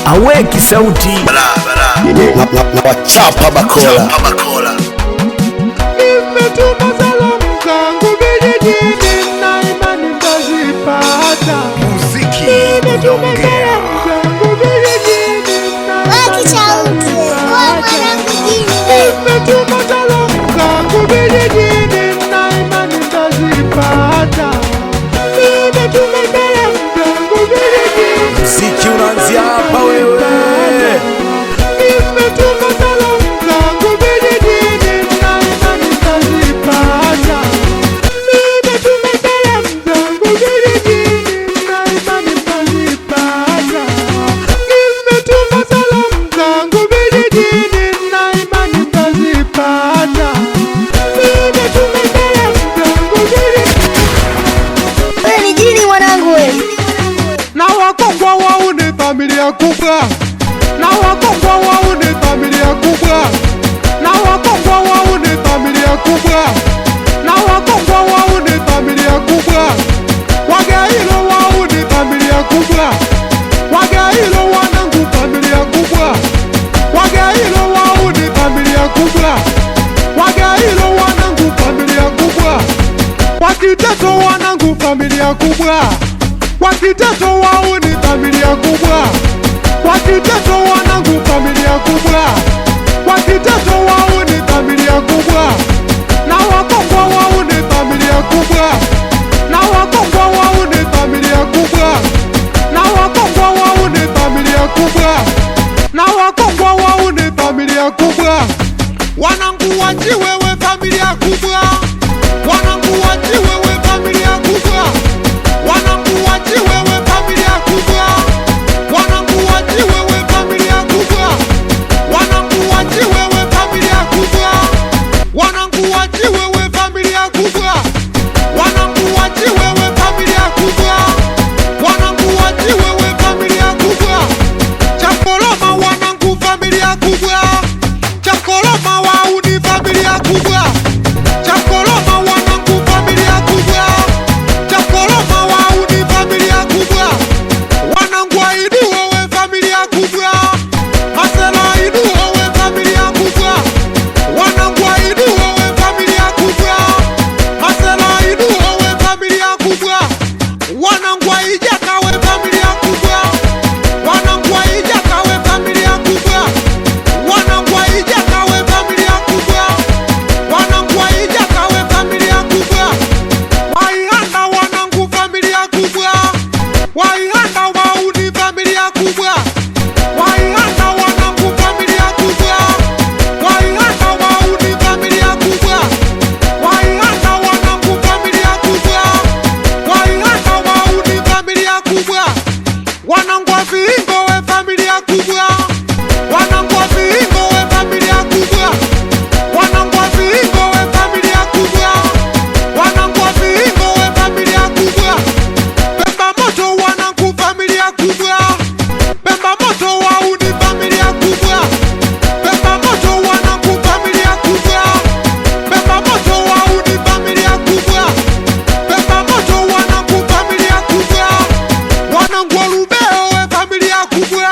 aweki sauti na wachapa bakola. Nimetuma salamu zangu vijijini na imani mtazipata. muziki Nimetuma unaongea. salamu zangu vijijini na imani mtazipata. Nimetuma salamu zangu vijijini na imani mtazipata. Nimetuma salamu zangu vijijini. Muziki unaanzia hapa wewe. Nimetuma salamu zangu vijijini na imani mtazipata. Nimetuma salamu zangu vijijini na imani mtazipata. Nimetuma salamu zangu vijijini na imani mtazipata. Nimetuma salamu zangu vijijini. Wewe ni jini mwanangu wewe. Na Wakongwa wao ni familia kubwa. Na Wakongwa wao ni familia kubwa. Na Wakongwa wao ni familia kubwa. Na Wakongwa wao ni familia kubwa. Wagailo wao ni familia kubwa. Wagailo wanangu familia kubwa. Wagailo wao ni familia kubwa. Wagailo wanangu familia kubwa. Wakiteto wanangu familia kubwa. Wakiteto wao ni familia kubwa. Wakiteto wanangu familia kubwa. Wakiteto wao ni familia kubwa. Na Wakongwa wao ni familia kubwa. Na Wakongwa wao ni familia kubwa. Na Wakongwa wao ni familia kubwa. Na Wakongwa wao ni familia kubwa. Wanangu wajiwewe familia kubwa. Wanangu wajiwewe familia kubwa. Wanangu wajiwewe familia kubwa. Wanangu wajiwewe familia kubwa. Wanangu wajiwewe familia kubwa. Wanangu wajiwewe familia kubwa. Wanangu wajiwewe familia kubwa. Wanangu wajiwewe familia kubwa. Chakoloma wanangu familia kubwa. Chakoloma wao ni familia kubwa. Chakoloma wanangu familia kubwa. Chakoloma wao ni familia kubwa. Wanangu waidu wewe familia kubwa. Masela waidu wewe familia kubwa. Wanangu waidu wewe familia kubwa. Masela waidu wewe familia kubwa. Wanangu waijaka wewe familia kubwa. Wanangu waijaka wewe familia kubwa. Wanangu waijaka wewe familia kubwa. Wanangu waijaka wewe familia kubwa. Waihanda wanangu familia kubwa. Waihanda wao ni familia kubwa. Waihanda wanangu familia kubwa. Waihanda wao ni familia kubwa. Waihanda wanangu familia kubwa. Waihanda wao ni familia kubwa. Wanangu wa Vihingo we familia kubwa. Wanangu wa Vihingo we familia kubwa. Wanangu wa Vihingo we familia kubwa. Wanangu wa Vihingo we familia kubwa. Pemba moto wanangu familia kubwa. Pemba moto wao ni familia kubwa. Pemba moto wanangu familia kubwa. Pemba moto wao ni familia kubwa. Pemba moto wanangu familia kubwa. Wanangu wa Lubeo we familia kubwa.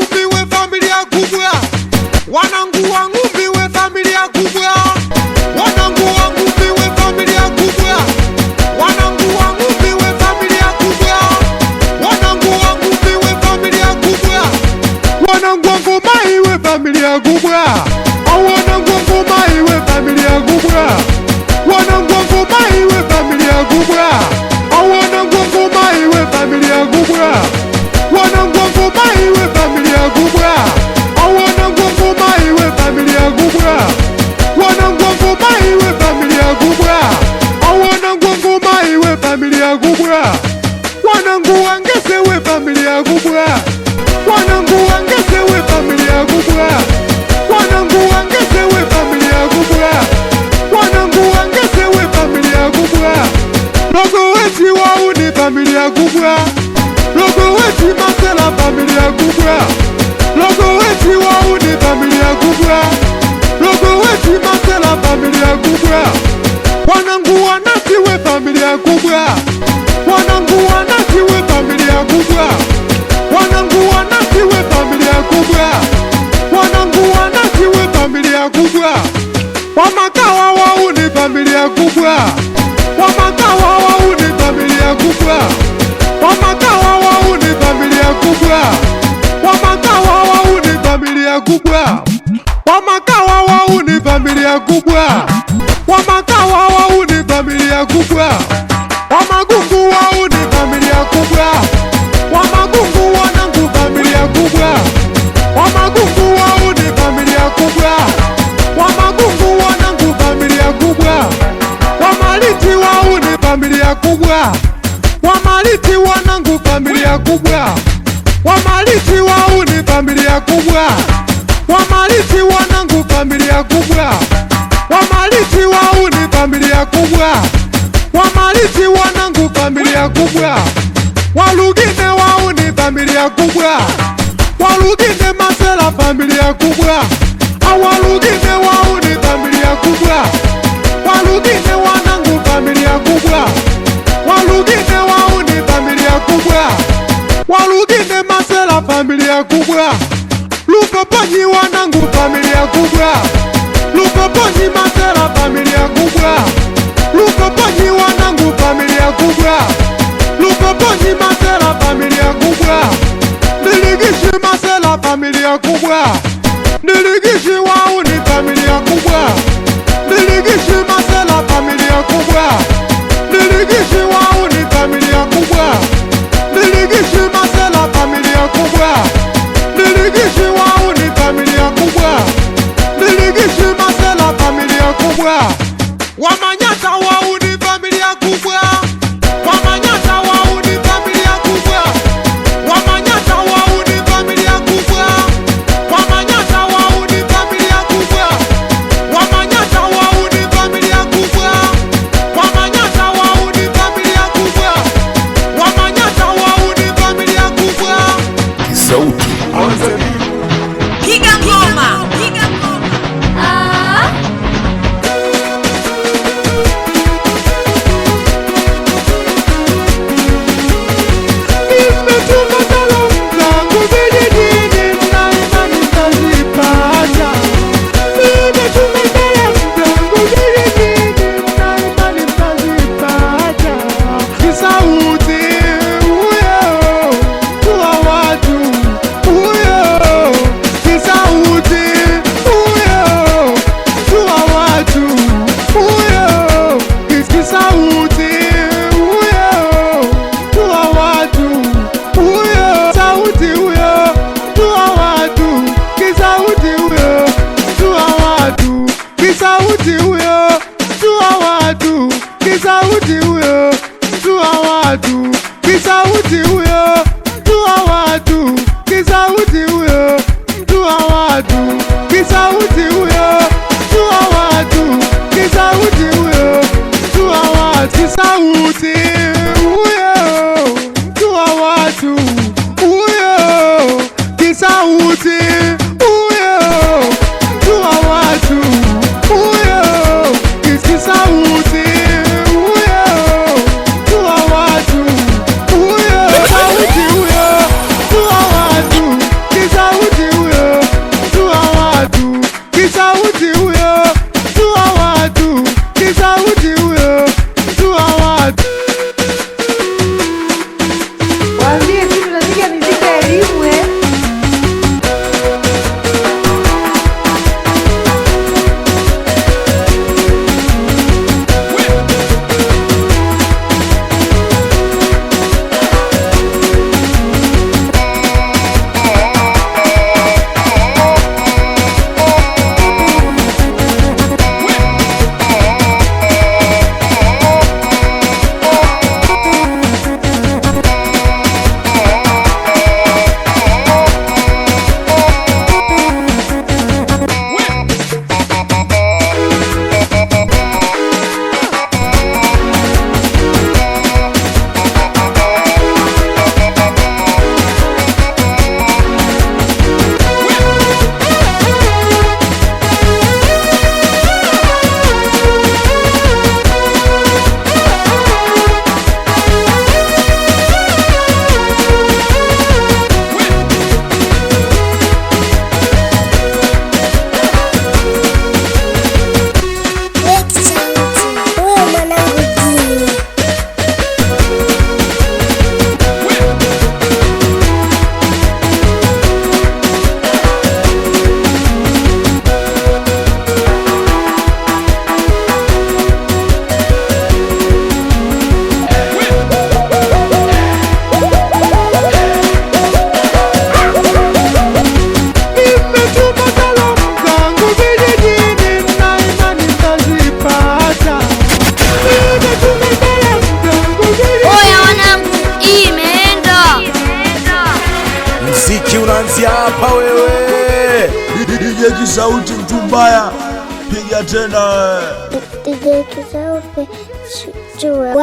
ngumi we familia kubwa. Wanangu wa ngumi we familia kubwa. Wanangu wa ngumi we familia kubwa. Wanangu wa ngumi we familia kubwa. Wanangu wa ngumi we familia kubwa. Wanangu wa ngoma iwe familia kubwa. Wanangu wa ngoma iwe familia kubwa. Wanangu wa ngoma iwe familia kubwa. Wanangu wa ngoma iwe familia kubwa. Wanangu wa ngoma iwe familia kubwa. Wanangu wa ngoma iwe familia kubwa. Wanangu wa ngoma iwe familia kubwa. Wanangu wa ngoma iwe familia kubwa. Wanangu wangese we familia kubwa. Wanangu wangese we familia kubwa. Wanangu wangese we familia kubwa. Wanangu wangese we familia kubwa. Logo weti wauni familia kubwa. Logo weti masela familia kubwa. Logo weti wauni familia kubwa. Logo weti masela familia kubwa. Wanangu wanati we familia kubwa. Wanangu wanati we familia kubwa. Wanangu wanati we familia kubwa. Wanangu wanati we familia kubwa. Wamakawa wauni familia kubwa. Wamakawa wauni familia kubwa. Wamakawa wauni familia kubwa. Wamakawa wauni familia kubwa. Wamakawa wauni familia kubwa. Wamakawa wauni familia kubwa. Wamagungu wauni familia kubwa. Wamagungu wanangu familia kubwa. Wamagungu wauni familia kubwa. Wamagungu wanangu familia kubwa. Wamaliti wauni familia kubwa. Wamaliti wanangu familia kubwa. Wamaliti wauni familia kubwa. Wamaliti wanangu familia kubwa. Wamaliti wauni familia kubwa. Wamaliti wanangu familia kubwa. Walugine wauni familia kubwa. Walugine masela familia kubwa. Awalugine wauni familia kubwa. Walugine wanangu familia kubwa. Walugine wauni familia kubwa. Walugine masela familia kubwa. Lupoponyi wanangu familia kubwa. Lupoponyi masela familia kubwa. Lupoponyi wanangu familia kubwa. Lupoponyi masela familia kubwa. Niligishi masela familia kubwa. Niligishi wauni familia kubwa. Niligishi masela familia kubwa. Niligishi wauni familia kubwa. Niligishi masela familia kubwa. Niligishi wauni familia kubwa. Niligishi masela familia kubwa. Wamanyata wauni familia kubwa. Wamanyata wauni familia kubwa. Wamanyata wauni familia kubwa. Wamanyata wauni familia kubwa. Wamanyata wauni familia kubwa. Wamanyata wauni familia kubwa. Wamanyata wauni familia kubwa. Sauti Piga ngoma. Piga ngoma. DJ Kisauti mtu mbaya, piga tena. DJ Kisauti chua.